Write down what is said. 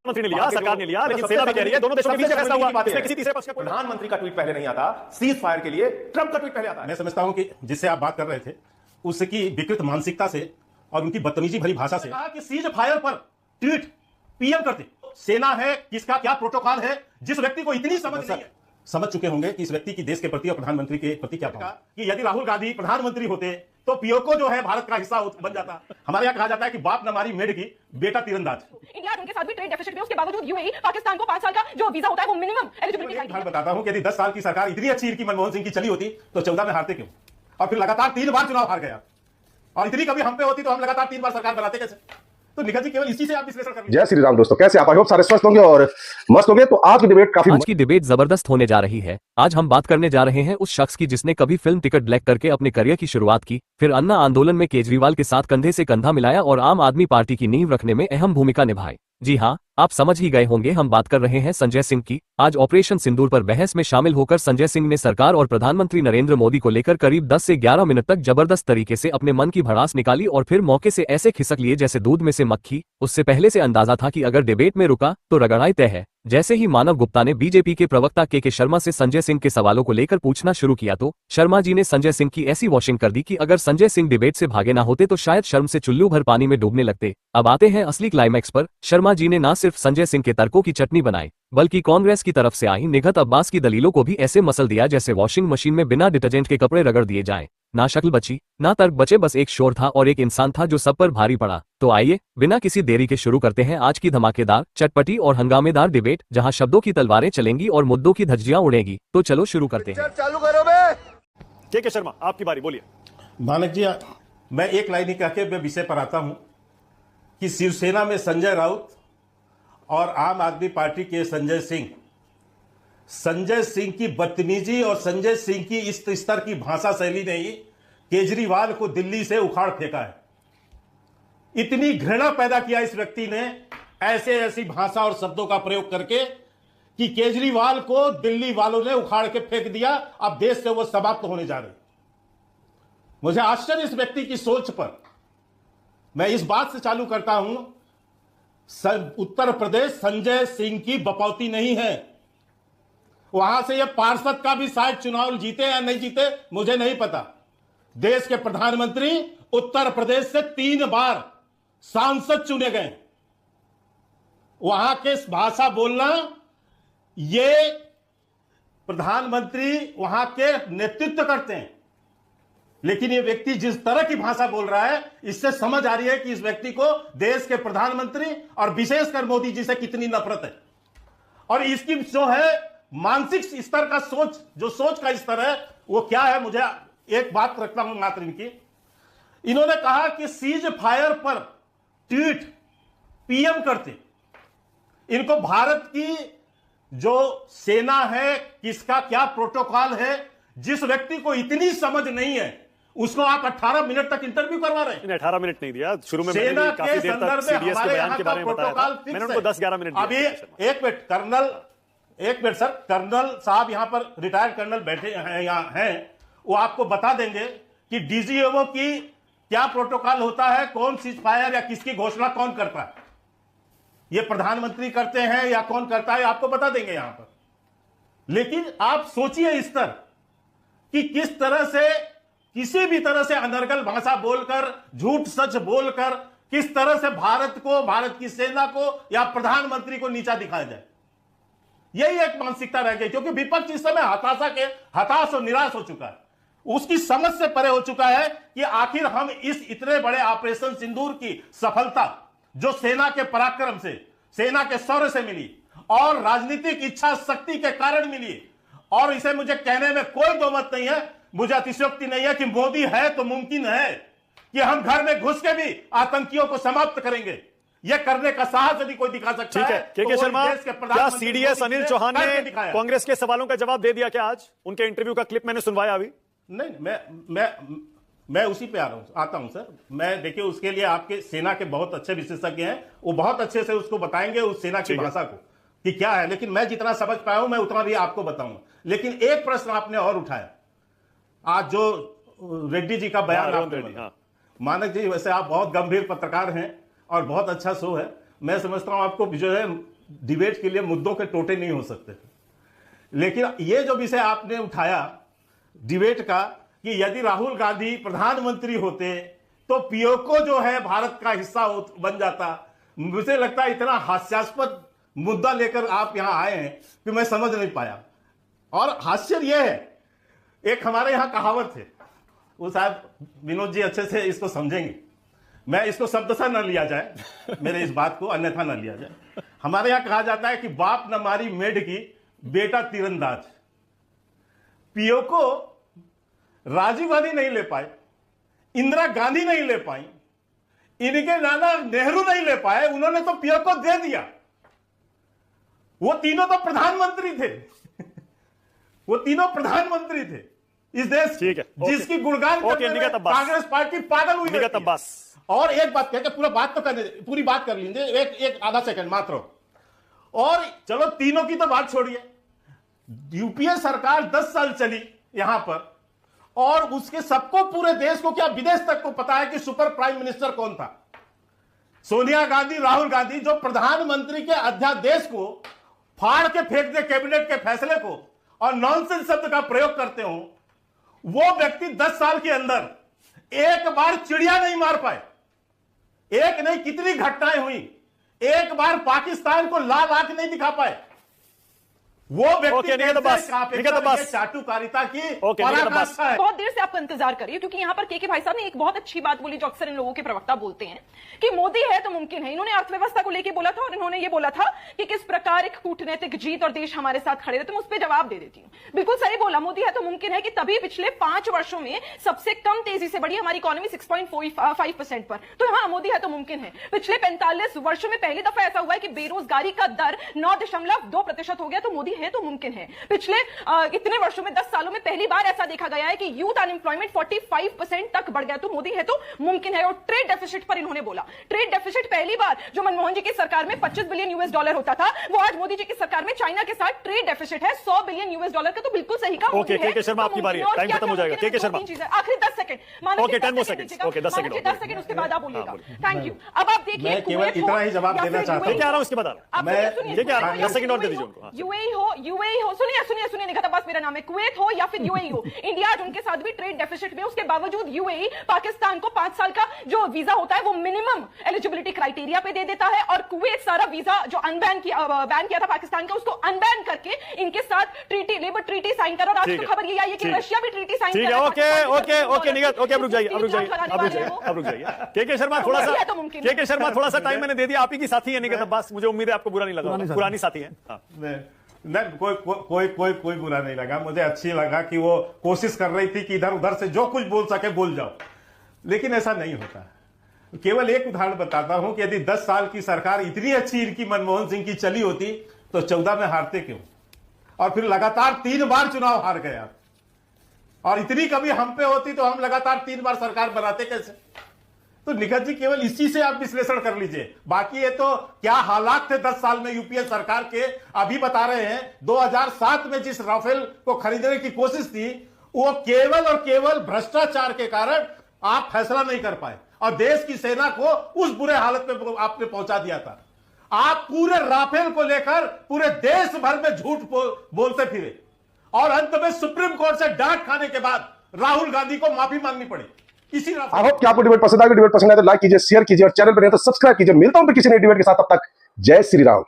मंत्री ने लिया, सरकार ने लिया, लेकिन सेना भी कह रही है दोनों देशों के बीच फैसला हुआ। इसमें किसी तीसरे पक्ष का प्रधानमंत्री का ट्वीट पहले नहीं आता, सीज फायर के लिए ट्रंप का ट्वीट पहले आता है। मैं समझता हूं कि जिससे आप बात कर रहे थे उसकी विकृत मानसिकता से और उनकी बदतमीजी भरी भाषा से कहा कि सीज फायर पर ट्वीट पीएम करते। सेना है, किसका क्या प्रोटोकॉल है, जिस व्यक्ति को इतनी समझ नहीं है, समझ चुके होंगे कि इस व्यक्ति की देश के प्रति और प्रधानमंत्री के प्रति क्या भावना कि यदि राहुल गांधी प्रधानमंत्री होते तो पीओको जो है भारत का हिस्सा बन जाता। हमारे यहाँ कहा जाता है कि बाप न मारी मेढ़ की, बेटा तीरंदाज। इंडिया उनके साथ भी ट्रेड डेफिसिट में, उसके बावजूद यूएई पाकिस्तान को 5 साल का जो वीजा होता है वो मिनिमम एलिजिबिलिटी मैं बताता हूं कि यदि 10 साल की सरकार इतनी अच्छी इनकी मनमोहन सिंह की चली होती तो 14 में हारते क्यों, और फिर लगातार 3 बार चुनाव हार गया, और इतनी कभी हम पे होती तो हम लगातार 3 बार सरकार बनाते कैसे। तो निखिल जी केवल इसी से आप विश्लेषण कर। जय श्री राम दोस्तों, कैसे आप? आई होप सारे स्वस्थ होंगे और मस्त होंगे। तो आज की डिबेट जबरदस्त होने जा रही है। आज हम बात करने जा रहे हैं उस शख्स की जिसने कभी फिल्म टिकट ब्लैक करके अपने करियर की शुरुआत की, फिर अन्ना आंदोलन में केजरीवाल के साथ कंधे से कंधा मिलाया और आम आदमी पार्टी की नींव रखने में अहम भूमिका निभाई। जी हाँ, आप समझ ही गए होंगे, हम बात कर रहे हैं संजय सिंह की। आज ऑपरेशन सिंदूर पर बहस में शामिल होकर संजय सिंह ने सरकार और प्रधानमंत्री नरेंद्र मोदी को लेकर करीब 10 से 11 मिनट तक जबरदस्त तरीके से अपने मन की भड़ास निकाली और फिर मौके से ऐसे खिसक लिए जैसे दूध में से मक्खी। उससे पहले से अंदाजा था कि अगर डिबेट में रुका तो रगड़ाई तय है। जैसे ही मानव गुप्ता ने बीजेपी के प्रवक्ता के शर्मा से संजय सिंह के सवालों को लेकर पूछना शुरू किया तो शर्मा जी ने संजय सिंह की ऐसी वॉशिंग कर दी कि अगर संजय सिंह डिबेट से भागे ना होते तो शायद शर्म से चुल्लू भर पानी में डूबने लगते। अब आते हैं असली क्लाइमैक्स पर। शर्मा जी ने न सिर्फ संजय सिंह के तर्कों की चटनी बनाई बल्कि कांग्रेस की तरफ से आई निगहत अब्बास की दलीलों को भी ऐसे मसल दिया जैसे वॉशिंग मशीन में बिना डिटर्जेंट के कपड़े रगड़ दिए जाएं। ना शक्ल बची ना तर्क बचे, बस एक शोर था और एक इंसान था जो सब पर भारी पड़ा। तो आइए बिना किसी देरी के शुरू करते हैं आज की धमाकेदार, चटपटी और हंगामेदार डिबेट, जहां शब्दों की तलवारें चलेंगी और मुद्दों की धज्जियां उड़ेंगी। तो चलो शुरू करते हैं। चालू करो बे। के शर्मा, आपकी बारी, बोलिए। मानक जी, मैं एक लाइन ही कह के मैं विषय पर आता हूं कि शिवसेना में संजय राउत और आम आदमी पार्टी के संजय सिंह की बदतमीजी और संजय सिंह की इस स्तर की भाषा शैली ने ही केजरीवाल को दिल्ली से उखाड़ फेंका है। इतनी घृणा पैदा किया इस व्यक्ति ने ऐसी भाषा और शब्दों का प्रयोग करके कि केजरीवाल को दिल्ली वालों ने उखाड़ के फेंक दिया। अब देश से वो समाप्त होने जा रहे। मुझे आश्चर्य इस व्यक्ति की सोच पर। मैं इस बात से चालू करता हूं, उत्तर प्रदेश संजय सिंह की बपौती नहीं है। वहां से ये पार्षद का भी शायद चुनाव जीते या नहीं जीते मुझे नहीं पता। देश के प्रधानमंत्री उत्तर प्रदेश से 3 बार सांसद चुने गए। वहां के भाषा बोलना, ये प्रधानमंत्री वहां के नेतृत्व करते हैं, लेकिन ये व्यक्ति जिस तरह की भाषा बोल रहा है इससे समझ आ रही है कि इस व्यक्ति को देश के प्रधानमंत्री और विशेषकर मोदी जी से कितनी नफरत है। और इसकी जो है मानसिक स्तर का सोच का स्तर है वो क्या है। मुझे एक बात रखता हूं मात्र इनकी। इन्होंने कहा कि सीज फायर पर ट्वीट पीएम करते। इनको भारत की जो सेना है, किसका क्या प्रोटोकॉल है, जिस व्यक्ति को इतनी समझ नहीं है उसको आप 18 मिनट तक इंटरव्यू करवा रहे हैं। 18 मिनट नहीं दिया, शुरू में मैंने काफी देर तक सीडीएस के बयान के बारे में बताया था। मैंने उनको 10-11 मिनट दिया। अभी एक मिनट सर, कर्नल साहब यहां पर रिटायर्ड कर्नल बैठे हैं, यहां हैं, वो आपको बता देंगे कि डीजीएमओ की क्या प्रोटोकॉल होता है, कौन सीज फायर या किसकी घोषणा कौन करता है, ये प्रधानमंत्री करते हैं या कौन करता है, आपको बता देंगे यहां पर। लेकिन आप सोचिए इस तरह कि किस तरह से किसी भी तरह से अनर्गल भाषा बोलकर, झूठ सच बोलकर किस तरह से भारत को, भारत की सेना को या प्रधानमंत्री को नीचा दिखाया जाए। यही एक मानसिकता रह गई, क्योंकि विपक्ष इस समय हताश और निराश हो चुका है। उसकी समझ से परे हो चुका है कि आखिर हम इस इतने बड़े ऑपरेशन सिंदूर की सफलता जो सेना के पराक्रम से, सेना के शौर्य से मिली और राजनीतिक इच्छा शक्ति के कारण मिली, और इसे मुझे कहने में कोई दो मत नहीं है, मुझे अतिशयोक्ति नहीं है कि मोदी है तो मुमकिन है कि हम घर में घुस के भी आतंकियों को समाप्त करेंगे। यह करने का साहस यदि कोई दिखा सकता है। ठीक है शर्मा, क्या सीडीएस अनिल चौहान ने कांग्रेस के सवालों का जवाब दे दिया क्या? आज उनके इंटरव्यू का क्लिप मैंने सुनवाया अभी। नहीं, मैं उसी पे आता हूं सर। मैं देखिए, उसके लिए आपके सेना के बहुत अच्छे विशेषज्ञ हैं, वो बहुत अच्छे से उसको बताएंगे उस सेना की भाषा को कि क्या है। लेकिन मैं जितना समझ पाया हूं मैं उतना भी आपको बताऊंगा। लेकिन एक प्रश्न आपने और उठाया, आज जो रेड्डी जी का बयान आपने, मानक जी वैसे आप बहुत गंभीर पत्रकार हैं और बहुत अच्छा शो है। मैं समझता हूं आपको जो है डिबेट के लिए मुद्दों के टोटे नहीं हो सकते थे, लेकिन ये जो विषय आपने उठाया डिबेट का कि यदि राहुल गांधी प्रधानमंत्री होते तो पीओको जो है भारत का हिस्सा बन जाता, मुझे लगता है इतना हास्यास्पद मुद्दा लेकर आप यहां आए हैं कि मैं समझ नहीं पाया। और हास्य यह है, एक हमारे यहां कहावत है, वो शायद विनोद जी अच्छे से इसको समझेंगे, मैं इसको शब्दशः न लिया जाए, मेरे इस बात को अन्यथा न लिया जाए। हमारे यहां कहा जाता है कि बाप न मारी मेढ की, बेटा तीरंदाज। पीओको राजीव गांधी नहीं ले पाए, इंदिरा गांधी नहीं ले पाई, इनके नाना नेहरू नहीं ले पाए, उन्होंने तो पीओको दे दिया। वो तीनों तो प्रधानमंत्री थे वो तीनों प्रधानमंत्री थे इस देश, ठीक है, जिसकी गुणगान करने में कांग्रेस पार्टी पागल हुई है। और एक बात कहकर पूरा बात तो करने, पूरी बात कर लीजिए, एक आधा सेकंड मात्र। और चलो तीनों की तो बात छोड़िए, यूपीए सरकार 10 साल चली यहां पर, और उसके सबको, पूरे देश को, क्या विदेश तक को पता है कि सुपर प्राइम मिनिस्टर कौन था। सोनिया गांधी, राहुल गांधी, जो प्रधानमंत्री के अध्यादेश को फाड़ के फेंक दे, कैबिनेट के फैसले को, और नॉनसेंस शब्द का प्रयोग करते हो, वो व्यक्ति 10 साल के अंदर एक बार चिड़िया नहीं मार पाए। एक नहीं, कितनी घटनाएं हुई, एक बार पाकिस्तान को लाल आंख नहीं दिखा पाए। वो व्यक्ति चाटुकारिता की पराकाष्ठा है। बहुत देर से आपका इंतजार करिए, क्योंकि यहाँ पर के भाई साहब ने एक बहुत अच्छी बात बोली जो अक्सर इन लोगों के प्रवक्ता बोलते हैं कि मोदी है तो मुमकिन है। इन्होंने अर्थव्यवस्था को लेकर बोला था, और इन्होंने ये बोला था कि किस प्रकार एक कूटनीतिक जीत और देश हमारे साथ खड़े रहते। मैं उस पर जवाब दे देती हूँ। बिल्कुल सही बोला, मोदी है तो मुमकिन है कि तभी पिछले 5 वर्षों में सबसे कम तेजी से बढ़ी हमारी इकोनॉमी 6.45% पर। तो हाँ, मोदी है तो मुमकिन है। पिछले 45 वर्षों में पहली दफा ऐसा हुआ है कि बेरोजगारी का दर 9.2% हो गया, तो मोदी है तो मुमकिन है। पिछले इतने वर्षों में, 10 सालों में पहली बार ऐसा देखा गया है कि यूथ अनएम्प्लॉयमेंट 45% तक बढ़ गया, तो मोदी है तो मुमकिन है। और ट्रेड डेफिसिट पर इन्होंने बोला, ट्रेड डेफिसिट पहली बार जो मनमोहन जी की सरकार में $25 बिलियन होता था, वो आज मोदी जी की सरकार में चाइना के साथ ट्रेड डेफिसिट है $100 बिलियन का। तो बिल्कुल सही कहा। ओके, के शर्मा आपकी बारी है, टाइम खत्म हो जाएगा। के शर्मा आखिरी 10 सेकंड, ओके 10 सेकंड, उसके बाद आप बोलिएगा। Thank you. अब आप देखिए, मैं केवल इतना ही जवाब देना चाहता हूं। क्या आ रहा हूं उसके बाद मैं ये क्या 10 सेकंड और दे दीजिए उनको। यूएई हो, सुनिए निगहत अब्बास मेरा नाम है, कुवैत हो या फिर यूएई हो, इंडिया आज उनके साथ भी ट्रेड डेफिसिट में, उसके बावजूद यूएई पाकिस्तान को 5 साल का जो वीजा होता है वो मिनिमम एलिजिबिलिटी क्राइटेरिया पे दे देता है, और कुवैत सारा वीजा जो बैन किया था पाकिस्तान का, उसको अनबैन करके इनके साथ ट्रीटी, लेबर ट्रीटी साइन करा। और आज तो खबर ये आई है कि रशिया भी ट्रीटी साइन कर रहा है। ओके निगहत, ओके अब रुक जाइए। के शर्मा थोड़ा सा टाइम मैंने दे दिया, आप ही की साथी है निगहत अब्बास, मुझे उम्मीद है आपको बुरा नहीं लगा, पुरानी साथी है। नहीं, कोई बुरा नहीं लगा, मुझे अच्छी लगा कि वो कोशिश कर रही थी कि इधर उधर से जो कुछ बोल सके बोल जाओ, लेकिन ऐसा नहीं होता। केवल एक उदाहरण बताता हूं कि यदि 10 साल की सरकार इतनी अच्छी इनकी मनमोहन सिंह की चली होती तो 14 में हारते क्यों, और फिर लगातार 3 बार चुनाव हार गया। और इतनी कभी हम पे होती तो हम लगातार 3 बार सरकार बनाते कैसे। तो निखत जी, केवल इसी से आप विश्लेषण कर लीजिए, बाकी ये तो क्या हालात थे 10 साल में यूपीए सरकार के, अभी बता रहे हैं। 2007 में जिस राफेल को खरीदने की कोशिश थी, वो केवल और केवल भ्रष्टाचार के कारण आप फैसला नहीं कर पाए, और देश की सेना को उस बुरे हालत में आपने पहुंचा दिया था। आप पूरे राफेल को लेकर पूरे देश भर में झूठ बोलते फिरे, और अंत में सुप्रीम कोर्ट से डांट खाने के बाद राहुल गांधी को माफी मांगनी पड़ी। आई होप कि आपको डिबेट पसंद आएगा। डिबेट पसंद आए तो लाइक कीजिए, शेयर कीजिए, और चैनल पर नहीं तो सब्सक्राइब कीजिए। मिलता हूं किसी नए डिबेट के साथ, तब तक जय श्री राम।